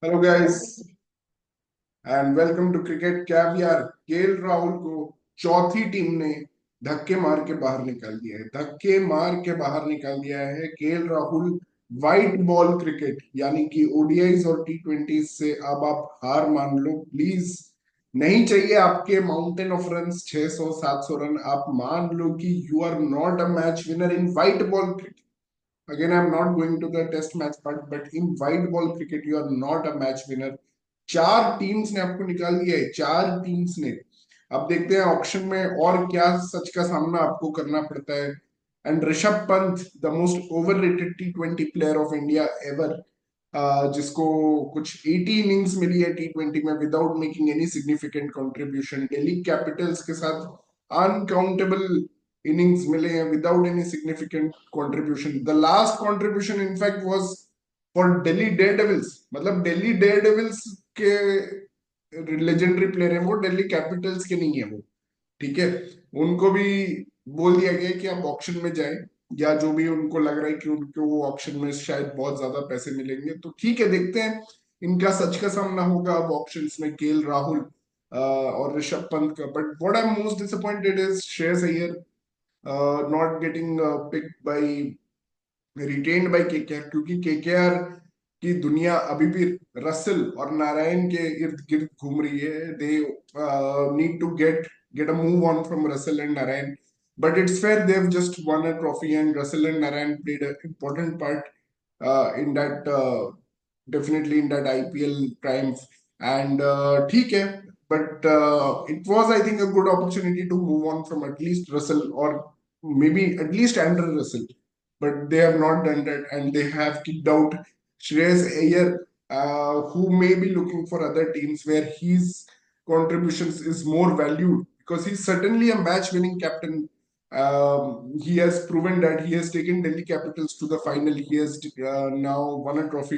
Hello guys and welcome to Cricket Caviar. KL Rahul को चौथी team ने धक्के मार के बाहर निकाल दिया है। धक्के मार के बाहर निकाल दिया है KL Rahul. White ball cricket यानी कि ओडीआईज और टी20 से अब आप हार मान लो प्लीज। नहीं चाहिए आपके माउंटेन ऑफ रन्स 600 700 रन। आप मान लो कि you are not a match winner in white ball cricket. Again, I'm not going to the test match part, but in white ball cricket, you are not a match winner. चार teams ने आपको निकाल दिया है, चार teams ने। अब देखते हैं ऑक्शन में और क्या सच का सामना आपको करना पड़ता है। And Rishabh Pant, the most overrated टी20 प्लेयर ऑफ इंडिया एवर, जिसको कुछ 80 इनिंग्स मिली है टी20 में without making any significant contribution. Delhi Capitals के साथ अनकाउंटेबल इनिंग्स मिले हैं without any significant contribution. The last contribution in fact was for Delhi Daredevils. मतलब दिल्ली डेयर डेविल्स के लेजेंडरी प्लेयर है वो, दिल्ली कैपिटल्स के नहीं है वो। ठीक है, उनको भी बोल दिया गया है कि आप ऑक्शन में जाएं, या जो भी उनको लग रहा है कि उनको वो ऑक्शन में शायद बहुत ज्यादा पैसे मिलेंगे। तो ठीक है, देखते हैं इनका सच का सामना होगा अब ऑक्शंस में केएल राहुल और ऋषभ पंत का। But what I am most disappointed is Shreyas Iyer not getting picked bye retained bye KKR, क्योंकि केकेआर की दुनिया अभी भी रसल और नारायण के इर्द गिर्द घूम रही है। They need to get a move on from Russell and Narine. But it's fair, they've just won a trophy, and Russell and Narayan played an important part in that, definitely in that IPL triumph. And ठीक है, but it was, I think, a good opportunity to move on from at least Russell, or maybe at least Andrew Russell. But they have not done that, and they have kicked out Shreyas Iyer, who may be looking for other teams where his contributions is more valued, because he's certainly a match-winning captain. He has proven that he has taken Delhi Capitals to the final. He has now won a trophy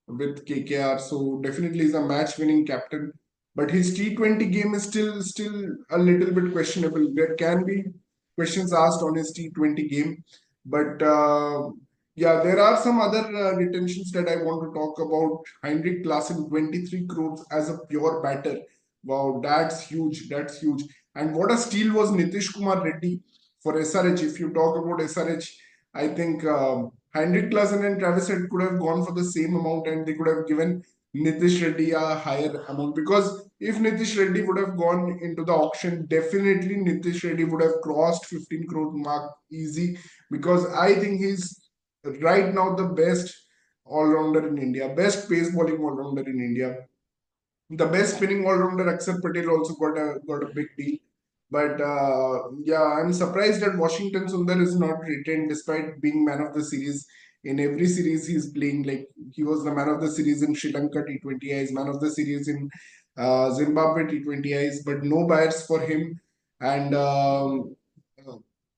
with KKR, so definitely he's a match-winning captain. But his T20 game is still a little bit questionable. There can be questions asked on his T20 game, but yeah, there are some other retentions that I want to talk about. Heinrich Klaasen, 23 crores as a pure batter. Wow, that's huge. That's huge. And what a steal was Nitish Kumar Reddy for SRH. If you talk about SRH, I think Heinrich Klaasen and Travis Head could have gone for the same amount, and they could have given Nitish Reddy a higher amount, because if Nitish Reddy would have gone into the auction, definitely Nitish Reddy would have crossed 15 crore mark easy, because I think he's right now the best all-rounder in India, best pace bowling all-rounder in India. The best spinning all-rounder Akshar Patel also got a big deal. But yeah, I'm surprised that Washington Sundar is not retained despite being man of the series. In every series he's playing, like he was the man of the series in Sri Lanka T20 Is, man of the series in Zimbabwe T20 Is, but no buyers for him. And uh,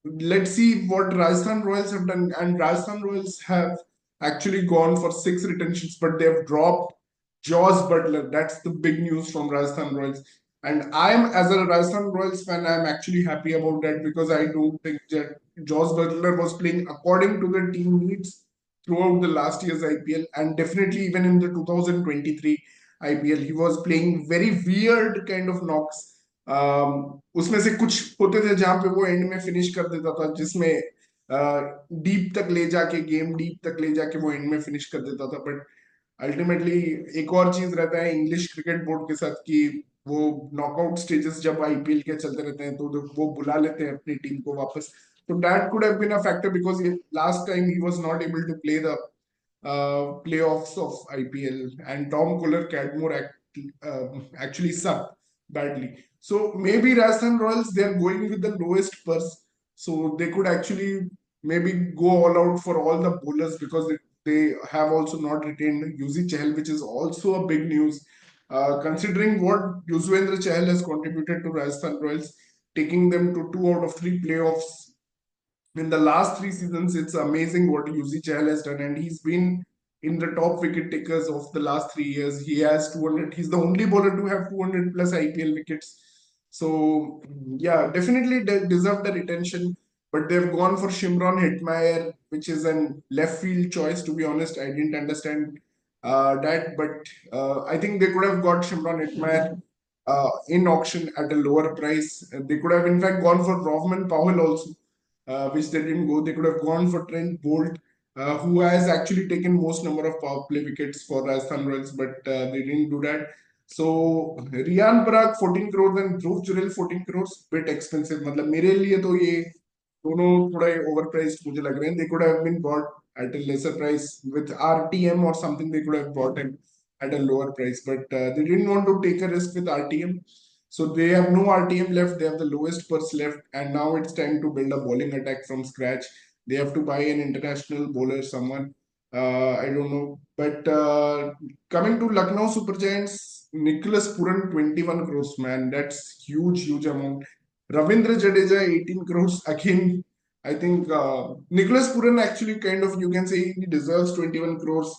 let's see what Rajasthan Royals have done. And Rajasthan Royals have actually gone for six retentions, but they've dropped Jaws Butler. That's the big news from Rajasthan Royals. And I'm, as a Rajasthan Royals fan, I'm actually happy about that, because I don't think that Jaws Butler was playing according to the team needs throughout the last year's IPL, and definitely even in the 2023 IPL, he was playing very weird kind of knocks. उसमें से कुछ होते थे जहां पे वो and में finish कर देता था, जिसमें डीप तक ले जाके, गेम डीप तक ले जाके वो एंड में फिनिश कर देता था। बट अल्टीमेटली एक और चीज रहता है इंग्लिश क्रिकेट बोर्ड के साथ, कि वो नॉकआउट स्टेजेस जब आईपीएल के चलते रहते हैं तो वो बुला लेते हैं अपनी टीम को वापस। तो that could have been a factor, because last time he was not able to play the playoffs of IPL, and Tom Kohler Cadmore actually sucked badly. So maybe Rajasthan Royals, they are going with the lowest purse, so they could actually maybe go all out for all the bowlers, because they have also not retained Yuzi Chahal, which is also a big news. Considering what Yuzvendra Chahal has contributed to Rajasthan Royals, taking them to 2 out of 3 playoffs in the last 3 seasons, it's amazing what Yuzi Chahal has done, and he's been in the top wicket takers of the last 3 years. He has 200. He's the only bowler to have 200 plus IPL wickets. So yeah, definitely they deserve the retention. But they've gone for Shimron Hetmeyer, which is an left field choice. To be honest, I didn't understand. But I think they could have got Shimron Hetmeyer in auction at a lower price. They could have, in fact, gone for Rovman Powell also, which they didn't go. They could have gone for Trent Bolt, who has actually taken most number of power play wickets for Rajasthan Royals, but they didn't do that. So Riyan Parag 14 crores and Dhruv Jurel 14 crores, bit expensive. मतलब मेरे लिए तो ये दोनों थोड़ा over priced मुझे लग रहे हैं. They could have been bought at a lesser price with RTM or something. They could have bought him at a lower price, but they didn't want to take a risk with RTM. So they have no RTM left. They have the lowest purse left, and now it's time to build a bowling attack from scratch. They have to buy an international bowler, someone. I don't know. But coming to Lucknow Super Giants, Nicholas Puran 21 crores, man. That's huge, huge amount. Ravindra Jadeja 18 crores. Again, I think Nicholas Puran actually kind of, you can say he deserves 21 crores.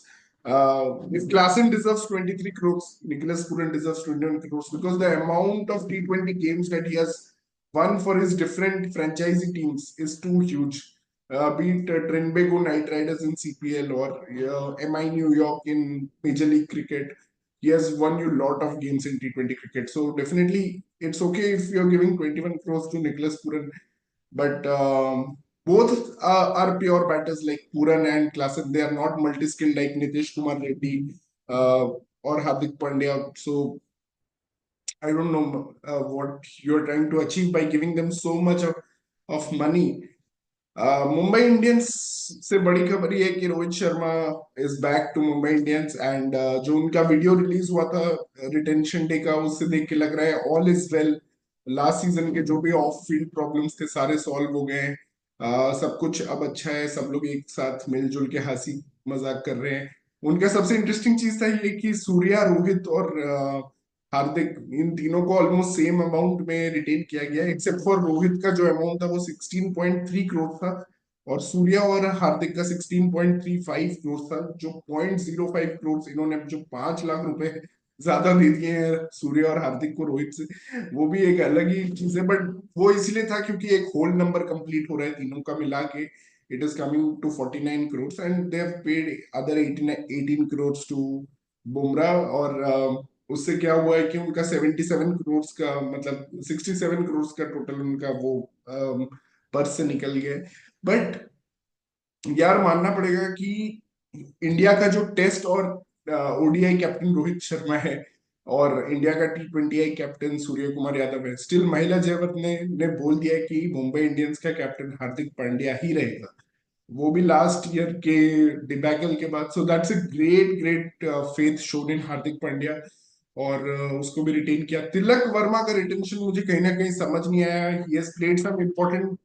If Klassen deserves 23 crores, Nicholas Puran deserves 21 crores because the amount of T20 games that he has won for his different franchisee teams is too huge. Be it Trinbago Knight Riders in CPL or MI New York in Major League Cricket. He has won you a lot of games in T20 cricket. So definitely it's okay if you're giving 21 crores to Nicholas Puran. But both are pure batters like Puran and Klassen. They are not multi-skilled like Nitish Kumar Reddy or Hardik Pandya. So I don't know what you're trying to achieve by giving them so much of money. Mumbai Indians से बड़ी खबर ये है कि Rohit Sharma is back to Mumbai Indians and जो उनका video release हुआ था रिटेंशन डे का, उससे देख के लग रहा है all is well. Last season के जो भी ऑफ फील्ड प्रॉब्लम्स थे सारे सॉल्व हो गए हैं. सब कुछ अब अच्छा है. सब लोग एक साथ मिलजुल के हंसी मजाक कर रहे हैं. उनका सबसे इंटरेस्टिंग चीज था ये कि सूर्या, रोहित और हार्दिक, इन तीनों को ऑलमोस्ट सेम अमाउंट में रिटेन किया गया एक्सेप्ट फॉर रोहित का जो अमाउंट था वो 16.3 करोड़ था और सूर्या और हार्दिक का 16.35 करोड़ था. जो 0.05 करोड़ इन्होंने जो 5 लाख रुपए ज्यादा दे दिए हैं सूर्या और हार्दिक को रोहित से, वो भी एक अलग ही चीज है. बट वो इसलिए था क्योंकि एक होल नंबर कंप्लीट हो रहा है तीनों का मिला के. It is coming to 49 crore and they have paid other 18 crore to Bumrah. और उससे क्या हुआ है कि उनका 77 करोड़ का, मतलब 67 करोड़ का टोटल उनका वो पर्स से निकल गया. बट यार मानना पड़ेगा कि इंडिया का जो टेस्ट और ओडीआई कैप्टन रोहित शर्मा है और इंडिया का T20I कैप्टन सूर्य कुमार यादव है, स्टिल महिला जयवर्त ने बोल दिया है कि मुंबई इंडियंस का कैप्टन हार्दिक पांड्या ही रहेगा, वो भी लास्ट ईयर के डिबैकल के बाद. So that's a great great faith shown in Hardik Pandya. और उसको भी रिटेन किया. तिलक वर्मा का रिटेंशन मुझे कहीं ना कहीं समझ नहीं आया. He has played some important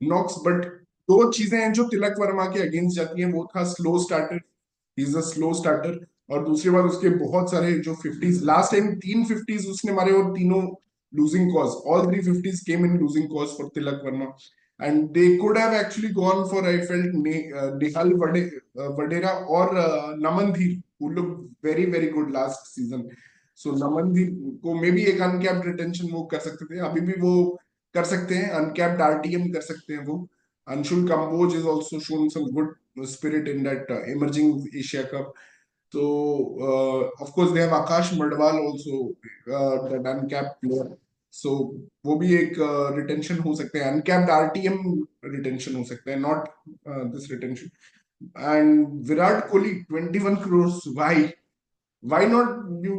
knocks, but दो चीजें हैं जो तिलक वर्मा के अगेंस्ट जाती हैं. वो था slow starter, he is a slow starter. और दूसरी बात उसके बहुत सारे जो फिफ्टीज, लास्ट टाइम 3 50s उसने मारे और तीनों losing cause. All 3 50s came in losing cause for Tilak Varma. And they could have actually gone for, I felt, Nehal Vadera or Namandhir, who looked very, very good last season. So Namandhir को may be एक uncapped retention वो कर सकते थे. अभी भी वो कर सकते हैं. अनकैप्ड आरटीएम कर सकते हैं वो. Anshul Kamboj is also shown some good spirit in that emerging Asia Cup. So, of course, they have Akash Madwal also, that uncapped player. So, वो भी एक रिटेंशन हो सकते हैं. अनकैप्ड आरटीएम रिटेंशन हो सकता है, not this retention. And Virat Kohli 21 crores. Why not you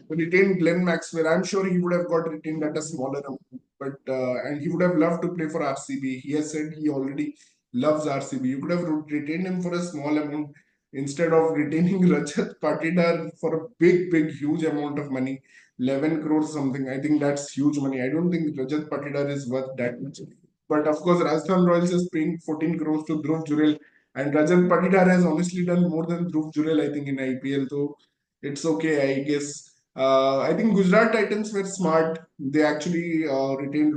retain Glenn Maxwell? I'm sure he would have got retained at a smaller amount, but and he would have loved to play for RCB. He has said he already loves RCB. You could have retained him for a small amount instead of retaining Rajat Patidar for a big, big, huge amount of money, 11 crores something. I think that's huge money. I don't think Rajat Patidar is worth that much. But of course, Rajasthan Royals is paying 14 crores to Dhruv Jurel, and Rajat Patidar has honestly done more than Dhruv Jurel, I think, in IPL. So it's okay, I guess. I think Gujarat Titans were smart. They actually retained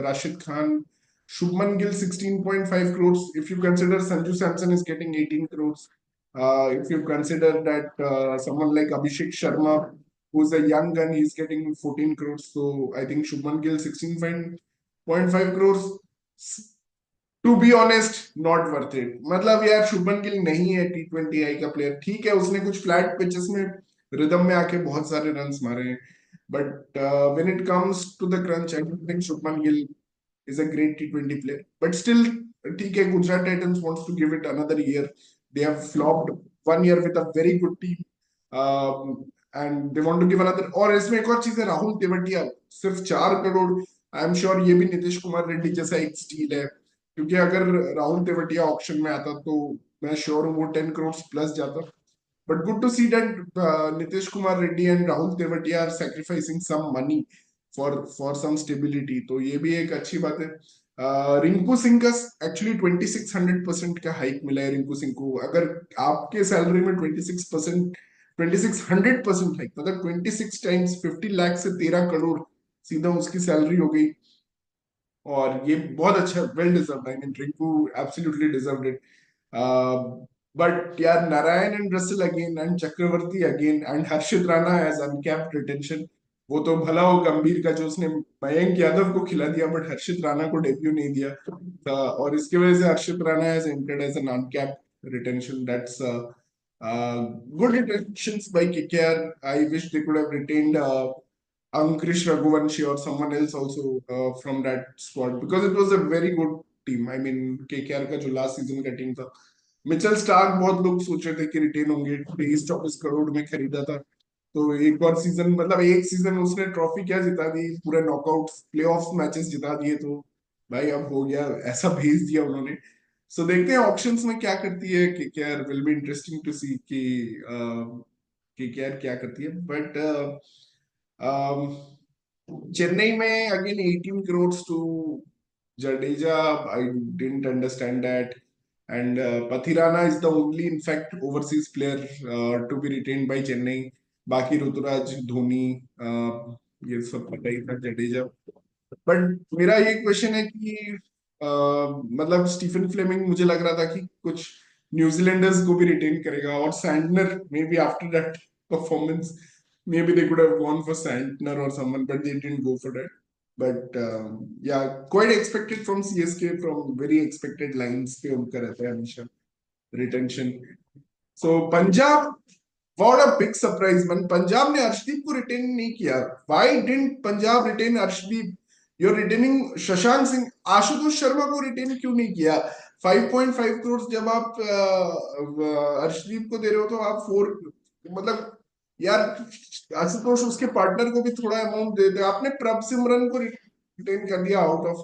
Rashid Khan. Shubman Gill 16.5 crores. If you consider Sanju Samson is getting 18 crores. If you consider that someone like Abhishek Sharma, who's a young gun, he's getting 14 crores. So I think Shubman Gill 16.5 crores. To be honest not worth it. मतलब यार शुभमन गिल नहीं है T20I का player. ठीक है उसने कुछ flat pitches में रिदम में आके बहुत सारे रन्स मारे हैं, but when it comes to the crunch I don't think Shubman Gill is a great T20 player. But still, ठीक है, Gujarat Titans wants to give it another year. They have flopped one year with a very good team, and they want to give another. और इसमें एक और चीज है, राहुल तेवतिया सिर्फ 4 crore. I am sure ये भी नीतीश कुमार रेड्डी जैसा एक स्टील है, क्योंकि अगर राहुल तेवतिया ऑप्शन में आता तो मैं श्योर हूँ वो 10 करोड़ प्लस जाता। But good to see that Nitish Kumar Reddy and Rahul Tewatia are sacrificing some money for some stability. तो ये भी एक अच्छी बात है। रिंकू सिंह का एक्चुअली 2600% का हाइक मिला है रिंकू सिंह को। अगर आपके सैलरी में 26%, 2600% हाइक, मतलब 26 टाइम्स 50 लाख से 13 करोड़ सीधा उसकी सैलरी हो गई। और ये बहुत अच्छा, well deserved. I mean Rinku absolutely deserved it. But यार Narayan and Russell again and Chakravarthy again and Harshit Rana as uncapped retention. वो तो भला हो गंभीर का जो उसने मयंक यादव को खिला दिया, बट हर्षित राणा को डेब्यू नहीं दिया था, और इसकी वजह से Harshit Rana has entered as an uncapped retention. That's good retentions by KKR. I wish they could have retained Ankrish Raghuvanshi or someone else also from that squad, because it was a very good team. I mean KKR का जो last season का team था, Mitchell Starc बहुत लोग सोच रहे थे कि रिटेन होंगे, 23-24 करोड़ में खरीदा था। तो एक और सीजन, मतलब एक सीजन उसने ट्रॉफी क्या जिता दी, पूरे नॉकआउट प्लेऑफ मैचेस जिता दिए। तो भाई अब हो गया, ऐसा भेज दिया उन्होंने। सो देखते हैं ऑप्शंस में क्या करती है KKR. Will be interesting to see कि केकेआर क्या करती है। बट चेन्नई में again 18 crore to Jadeja, I didn't understand that. And Pathirana is the only, in fact, overseas player to be retained by Chennai. बाकी ऋतुराज, धोनी, ये सब पता ही था, जडेजा। बट मेरा ये क्वेश्चन है कि मतलब स्टीफन फ्लेमिंग मुझे लग रहा था कि कुछ न्यूजीलैंडर्स को भी रिटेन करेगा, और Santner may be after that performance maybe they could have gone for Santner or someone, but they didn't go for that. But yeah, quite expected from CSK, from very expected lines पे उनका रहता है हमेशा retention. So Punjab, what a big surprise man, Punjab ने अर्शदीप को retain नहीं किया। Why didn't Punjab retain Arshdeep? You're retaining Shashank Singh, Ashutosh Sharma को रिटेन क्यों नहीं किया? 5.5 करोड़ जब आप अर्शदीप को दे रहे हो तो आप 4, मतलब यार आशुतोष उसके पार्टनर को भी थोड़ा अमाउंट दे दे। आपने प्रभ सिमरन को रिटेन कर दिया आउट ऑफ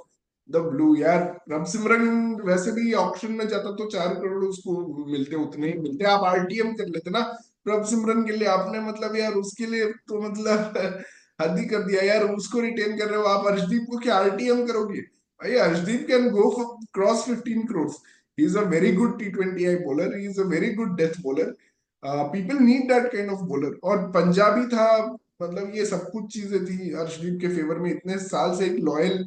द ब्लू। यार प्रभ सिमरन वैसे भी ऑक्शन में जाता तो 4 करोड़ उसको मिलते, उतने ही मिलते। आप आरटीएम कर लेते ना प्रभ सिमरन के लिए। आपने मतलब यार उसके लिए तो मतलब हद ही कर दिया यार। उसको रिटेन कर रहे हो आप, अर्शदीप को क्या आरटीएम करोगे? भाई Arshdeep can go for cross 15 crore. He is a very good T20I bowler, he is a very good death bowler. People need that kind of bowler. और पंजाबी था, मतलब ये सब कुछ चीजें थी अर्शदीप के फेवर में। इतने साल से एक लॉयल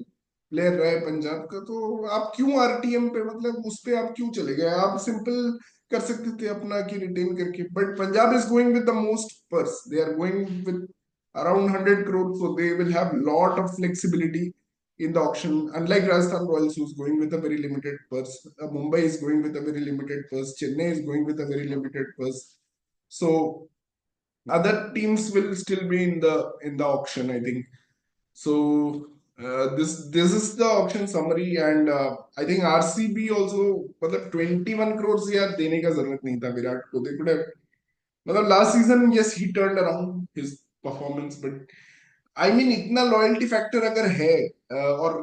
प्लेयर रहा है पंजाब का, तो आप क्यों आरटीएम पे, मतलब उस पे आप क्यों चले गए? आप सिंपल कर सकते थे अपना कि रिटेन करके। But Punjab is going with the most purse, they are going with around 100 crore, so they will have lot of flexibility in the auction, unlike Rajasthan Royals who's going with a very limited purse. Mumbai is going with a very limited purse, Chennai is going with a very limited purse. So other teams will still be in the auction, I think. So this is the auction summary, and I think RCB also, मतलब 21 crores यार देने का जरूरत नहीं था विराट को। they could have, मतलब last season yes he turned around his performance, but I mean इतना लॉयल्टी फैक्टर अगर है, और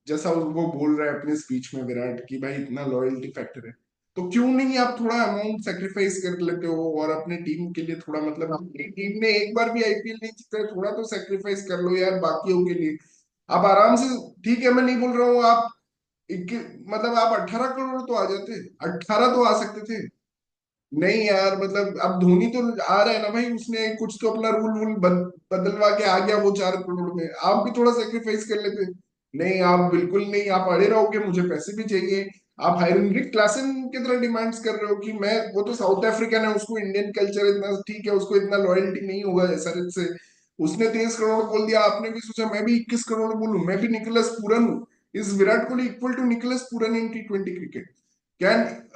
जैसा वो बोल रहा है अपने स्पीच में विराट की भाई इतना लॉयल्टी फैक्टर है, तो क्यों नहीं आप थोड़ा अमाउंट सेक्रीफाइस कर लेते हो और अपने टीम के लिए थोड़ा, मतलब अपनी टीम ने एक बार भी आईपीएल नहीं जीता है, थोड़ा तो सेक्रीफाइस कर लो यार बाकियों के लिए। आप आराम से, ठीक है मैं नहीं बोल रहा हूँ आप मतलब आप 18 करोड़ तो आ जाते, 18 तो आ सकते थे। नहीं यार, मतलब अब धोनी तो आ रहा है ना भाई, उसने कुछ तो अपना रूल वूल बदलवा के आ गया वो 4 करोड़ में, आप भी थोड़ा सेक्रीफाइस कर लेते। नहीं आप बिल्कुल नहीं, आप अड़े रहोगे, मुझे पैसे भी चाहिए। आप हाइरेनरिक क्लासन की तरह डिमांड्स कर रहे हो कि मैं, वो तो साउथ अफ्रीकन है, उसको इंडियन कल्चर इतना ठीक है, उसको इतना लॉयल्टी नहीं होगा एसआरएच से। उसने 23 करोड़ बोल दिया, आपने भी सोचा मैं भी 21 करोड़ बोलूं, मैं भी निकोलस पूरन हूं। Is Virat Kohli equal to Nicholas Puran in T20 cricket? Can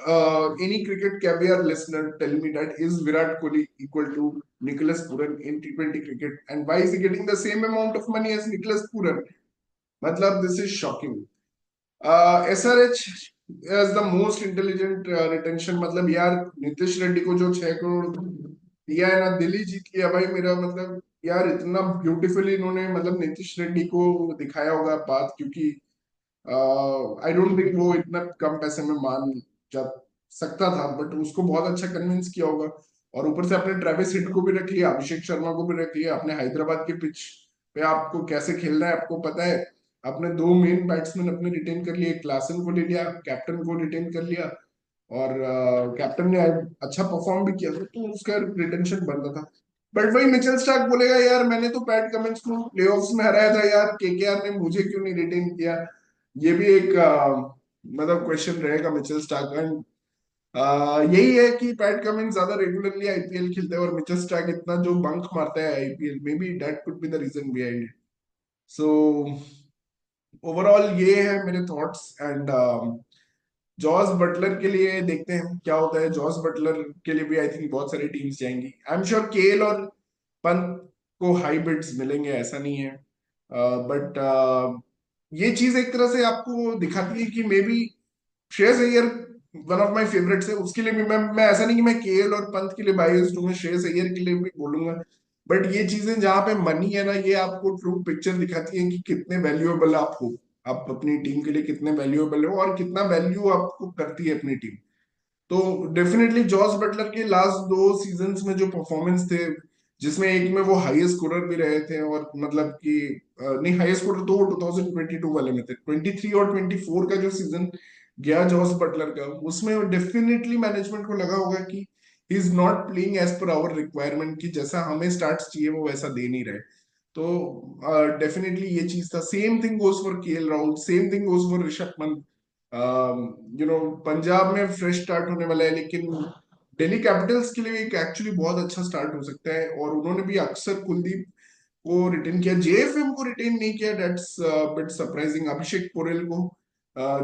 any cricket caviar listener tell me that is Virat Kohli equal to Nicholas Puran in T20 cricket? And why is he getting the same amount of money as Nicholas Puran? Matlab, this is shocking. SRH as the most intelligent retention. मतलब यार नीतीश रेड्डी को जो 6 करोड़ दिया है ना, दिल्ली जीत लिया भाई मेरा। मतलब यार इतना ब्यूटीफुली इन्होंने मतलब नीतीश रेड्डी को दिखाया होगा बात, क्योंकि आई डोंट थिंक वो इतना कम पैसे में मान जा सकता था, बट उसको बहुत अच्छा कन्विंस किया होगा। और ऊपर से अपने ट्रेविस हिट को भी रख लिया, अभिषेक शर्मा को भी रख लिया। अपने हैदराबाद के पिच पे आपको कैसे खेलना है आपको पता है। अपने दो मेन बैट्समैन अपने रिटेन कर लिए, क्लासन को ले लिया, कैप्टन को रिटेन कर लिया, और कैप्टन ने अच्छा परफॉर्म भी किया था, तो उसका रिटेंशन बनता था। बट वही मिचेल स्टार्क बोलेगा यार मैंने तो पैट कमिंस को प्लेऑफ्स में हराया था यार, केकेआर ने मुझे क्यों नहीं रिटेन किया। ये भी एक मतलब क्वेश्चन रहेगा मिचेल स्टार्क का। यही है कि पैट कमिंस ज्यादा रेगुलरली आईपीएल खेलते हैं और मिचेल स्टार्क इतना जो बंक मारता है आईपीएल में, भी that could be the reason behind it. So overall ये है मेरे थॉट्स। एंड जॉस बटलर के लिए देखते हैं क्या होता है। जॉस बटलर के लिए भी आई थिंक बहुत सारी टीम्स जाएंगी। आई एम श्योर केएल और पंत को हाई बिड्स मिलेंगे, ऐसा नहीं है। बट ये चीज एक तरह से आपको दिखाती है कि may be Shreyas Iyer one of my favourites है, उसके लिए भी मैं ऐसा नहीं कि मैं केएल और पंत के लिए बायस्ड हूँ, मैं श्रेयस अय्यर के लिए भी बोलूंगा। बट ये चीजें जहां पे मनी है ना, ये आपको ट्रू पिक्चर दिखाती है कि कितने वैल्यूएबल आप हो, आप अपनी टीम के लिए कितने वैल्यूएबल हो और कितना वैल्यू आपको करती है अपनी टीम। तो डेफिनेटली जॉस बटलर के लास्ट 2 सीजन्स में जो परफॉर्मेंस थे, जिसमें एक में वो हाईएस्ट स्कोरर भी रहे थे, और मतलब कि नहीं, हाईएस्ट स्कोरर तो वो 2022 वाले में थे। 23 और 24 का जो सीजन गया जॉस बटलर का, उसमें डेफिनेटली मैनेजमेंट को लगा होगा कि he is not playing as per our requirement, की जैसा हमें स्टार्ट्स चाहिए वो वैसा दे नहीं रहे। तो डेफिनेटली ये चीज था। Same thing goes for KL Rahul, same thing goes for Rishabh Pant. Punjab में फ्रेश स्टार्ट होने वाला है, लेकिन दिल्ली कैपिटल्स के लिए एक एक्चुअली बहुत अच्छा स्टार्ट हो सकता है। और उन्होंने भी अक्सर कुलदीप को रिटेन किया, जेएफएम को रिटेन नहीं किया, दैट्स बिट सरप्राइजिंग। अभिषेक पोरेल को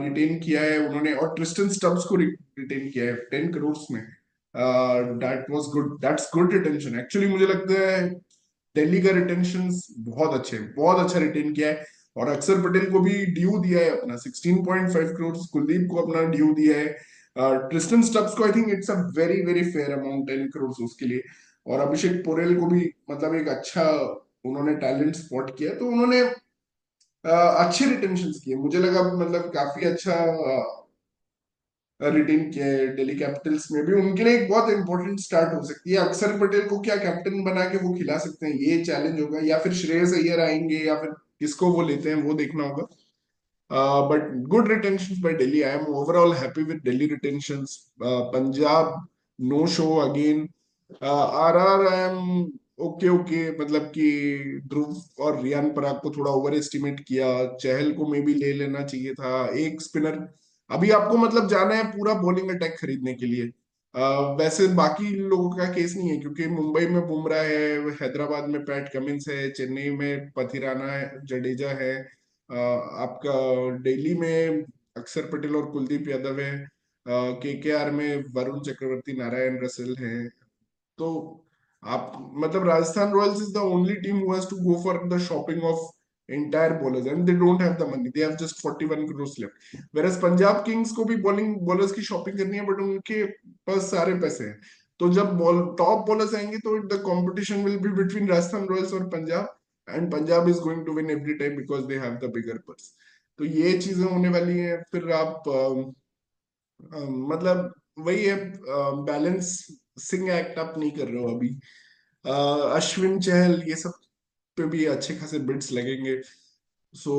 रिटेन किया है उन्होंने, और ट्रिस्टन स्टब्स को रिटेन किया है 10 करोड़ में। That was good, that's good retention actually. मुझे लगता है दिल्ली का रिटेंशन बहुत अच्छे, बहुत अच्छा रिटेन किया है। और अक्षर पटेल को भी ड्यू दिया है अपना 16.5 करोड़, कुलदीप को अपना ड्यू दिया है। ट्रिस्टन स्टब्स को I think it's a very very fair amount, 10 crore उसके लिए। और अभिषेक पोरेल को भी मतलब एक अच्छा उन्होंने टैलेंट स्पॉट किया, तो उन्होंने अच्छे रिटेंशन किए। मुझे लगा मतलब काफी अच्छा रिटेन किया है। दिल्ली कैपिटल्स में भी उनके लिए एक बहुत इंपॉर्टेंट स्टार्ट हो सकती है। अक्षर पटेल को क्या कैप्टन बना के वो खिला सकते हैं, ये चैलेंज होगा, या फिर श्रेयस अय्यर आएंगे, या फिर किसको वो लेते हैं वो देखना होगा। But good retention by Delhi. I am overall happy with Delhi retention. Punjab no show again. RR I am okay okay, मतलब कि ध्रुव और रियान पराग को थोड़ा ओवर एस्टिमेट किया। चहल को मे भी ले लेना चाहिए था, एक स्पिनर। अभी आपको मतलब जाना है पूरा बॉलिंग अटैक खरीदने के लिए। वैसे बाकी लोगों का केस नहीं है, क्योंकि मुंबई में बुमराह है, हैदराबाद में पैट कमिंस है, चेन्नई में पथिराना है, जडेजा है। आपका दिल्ली में अक्षर पटेल और कुलदीप यादव है। केकेआर में वरुण चक्रवर्ती, नारायण रसेल है। तो आप मतलब Rajasthan Royals is the only team who has to go for the shopping of entire bowlers and they don't have the money, they have just 41 crores left, whereas Punjab Kings को भी बॉलिंग बॉलर्स की shopping करनी है, but उनके पास सारे पैसे हैं। तो जब बॉल टॉप बॉलर्स आएंगे तो the competition will be between Rajasthan Royals और Punjab, and Punjab is going to win every time because they have the bigger purse. तो ये चीजें होने वाली हैं। फिर आप मतलब वही है, बैलेंस सिंग एक्ट आप नहीं कर रहे हो अभी। अश्विन चहल ये सब पे भी अच्छे खासे बिड्स लगेंगे। सो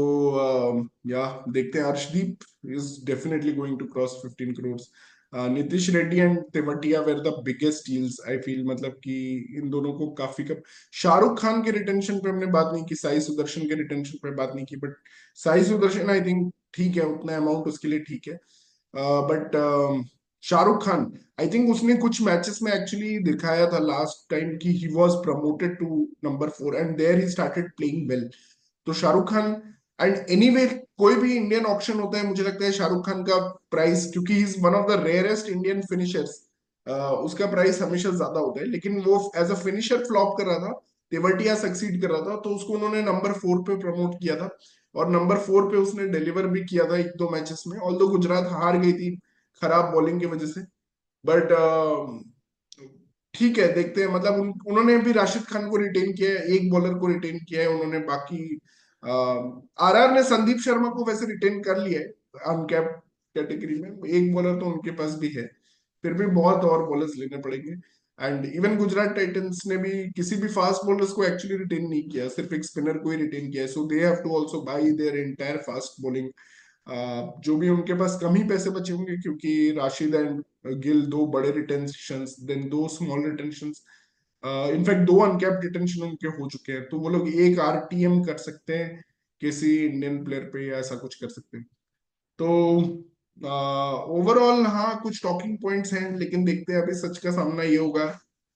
या देखते हैं। Arshdeep is definitely going to cross 15 crore. Nitish Reddy and Tewatia were the biggest deals I feel, मतलब कि इन दोनों को काफी कम। शाहरुख खान के रिटेंशन पे हमने बात नहीं की, साई सुदर्शन के रिटेंशन पे बात नहीं की, but Sai Sudarshan I think ठीक है, उतना अमाउंट उसके लिए ठीक है। But Shahrukh Khan, I think उसने कुछ मैचेस में एक्चुअली दिखाया था लास्ट टाइम कि he was promoted to number 4 and there he started playing well. तो शाहरुख खान एंड एनीवे कोई भी इंडियन ऑक्शन होता है, मुझे लगता है शाहरुख खान का प्राइस, क्योंकि he is one of the rarest Indian finishers, उसका प्राइस हमेशा ज्यादा होता है, लेकिन वो एज अ फिनिशर फ्लॉप कर रहा था, तेवटिया सक्सीड कर रहा था, तो उसको उन्होंने नंबर 4 पे प्रमोट किया था, और नंबर 4 पे उसने डिलीवर भी किया था 1-2 मैचेस में, ऑल्दो गुजरात हार गई थी खराब बॉलिंग की वजह से। बट ठीक है, देखते हैं, मतलब उन्होंने भी राशिद खान को रिटेन किया है, एक बॉलर को रिटेन किया है उन्होंने, बाकी आरआर ने संदीप शर्मा को वैसे रिटेन कर लिया है अनकैप्ड कैटेगरी में, एक बॉलर तो उनके पास भी है, फिर भी बहुत और बॉलर्स लेने पड़ेंगे। एंड इवन गुजरात टाइटंस ने भी किसी भी फास्ट बॉलर्स को एक्चुअली रिटेन नहीं किया, सिर्फ एक स्पिनर को ही रिटेन किया है, so they have to also buy their entire fast bowling, जो भी उनके पास कम ही पैसे बचे होंगे, क्योंकि राशिद एंड गिल दो बड़े रिटेंशंस, देन दो स्मॉल रिटेंशंस, इनफैक्ट दो अनकैप्ड रिटेंशन उनके हो चुके हैं, तो वो लोग एक आरटीएम कर सकते हैं किसी इंडियन प्लेयर पे, या ऐसा कुछ कर सकते हैं। तो ओवरऑल हाँ, कुछ टॉकिंग पॉइंट्स हैं, लेकिन देखते हैं अभी सच का सामना ये होगा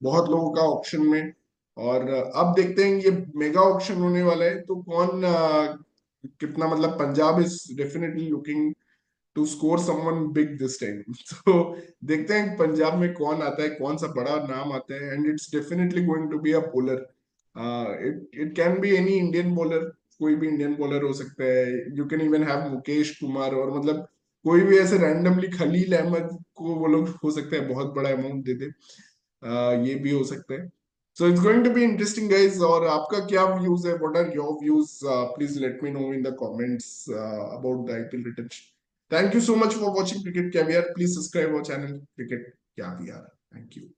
बहुत लोगों का ऑक्शन में। और अब देखते हैं ये मेगा ऑक्शन होने वाला है, तो कौन कितना, मतलब Punjab is definitely looking to score someone big this time. तो देखते हैं पंजाब में कौन आता है, कौन सा बड़ा नाम आता है, and it's definitely going to be a bowler, it it can be any Indian bowler, कोई भी इंडियन बॉलर हो सकता है, you can even have Mukesh Kumar, और मतलब कोई भी ऐसे रैंडमली खलील अहमद को वो लोग हो सकता है बहुत बड़ा अमाउंट दे दे, ये भी हो सकता है। So it's going to be interesting guys, और आपका क्या व्यूज है, what are your views, please let me know in the comments about the IPL returns. Thank you so much for watching Cricket Caviar. Please subscribe our channel Cricket Caviar. Thank you.